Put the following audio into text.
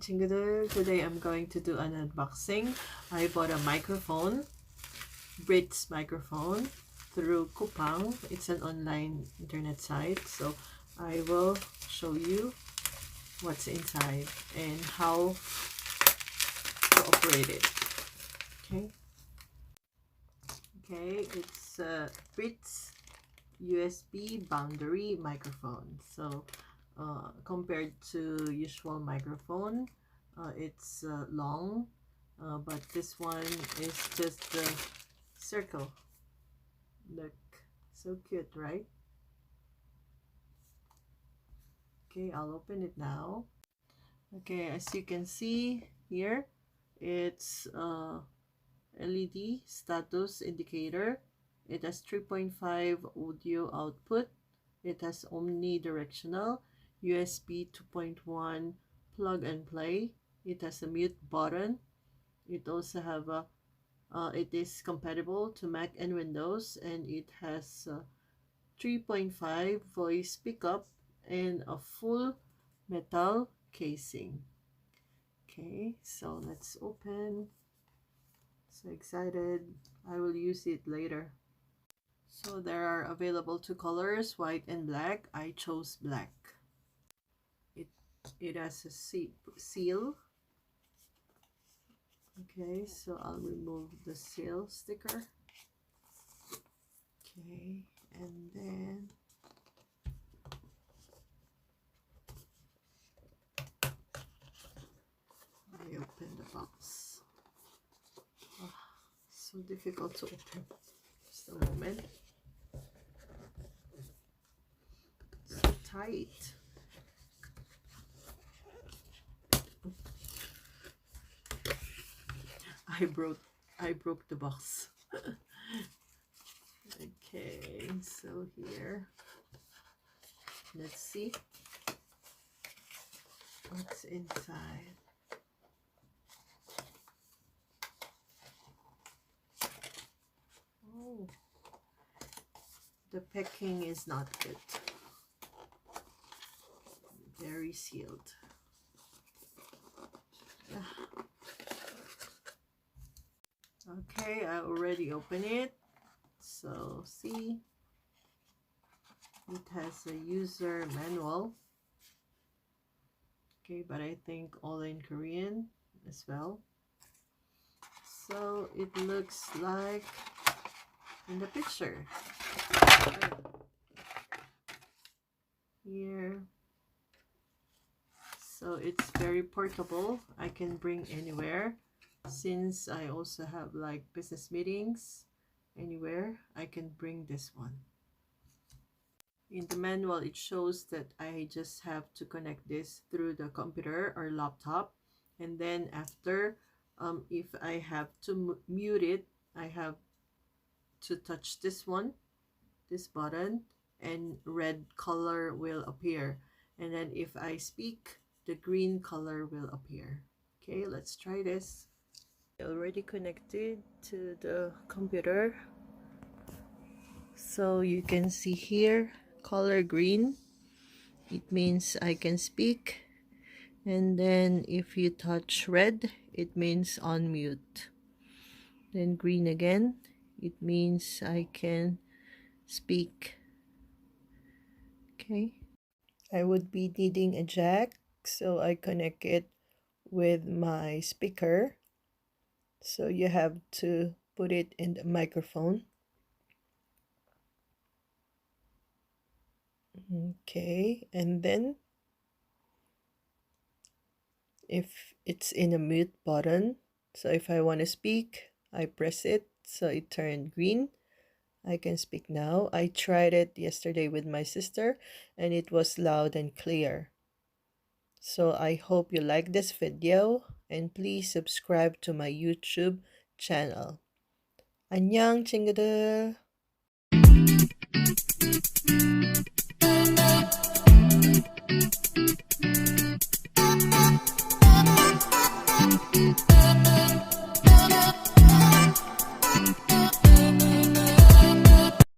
Annyeong chingudeul. Today I'm going to do an unboxing. I bought a microphone, Britz microphone through Kupang. It's an online internet site, so I will show you what's inside and how to operate it. Okay, it's a Britz USB boundary microphone. So compared to usual microphone, it's long, but this one is just a circle. Look, so cute, right? Okay, I'll open it now. Okay, as you can see here, it's LED status indicator. It has 3.5 audio output. It has omnidirectional, USB 2.1 plug and play. It has a mute button. It also have a it is compatible to Mac and Windows, and it has 3.5 voice pickup and a full metal casing. Okay, so let's open. So excited. I will use it later. So there are available two colors, white and black. I chose black. It has a seal. Okay, so I'll remove the seal sticker. Okay, and then I open the box. Oh, so difficult to open. Just a moment. So tight. I broke the box. Okay, so here, let's see what's inside. Oh, the packing is not good. Very sealed. Okay, I already opened it. So see, it has a user manual. Okay, but I think all in Korean as well. So it looks like in the picture. Here. So it's very portable. I can bring anywhere. Since I also have like business meetings anywhere, I can bring this one. In the manual, it shows that I just have to connect this through the computer or laptop, and then after if I have to mute it, I have to touch this button, and red color will appear, and then if I speak, the green color will appear. Okay, let's try this. Already connected to the computer, so you can see here color green, it means I can speak, and then if you touch red, it means on mute. Then green again, it means I can speak. Okay, I would be needing a jack, so I connect it with my speaker. So you have to put it in the microphone. Okay, and then if it's in a mute button, so if I want to speak, I press it, so it turned green. I can speak now. I tried it yesterday with my sister, and it was loud and clear. So I hope you like this video, and please subscribe to my YouTube channel. Annyeong chingudeul.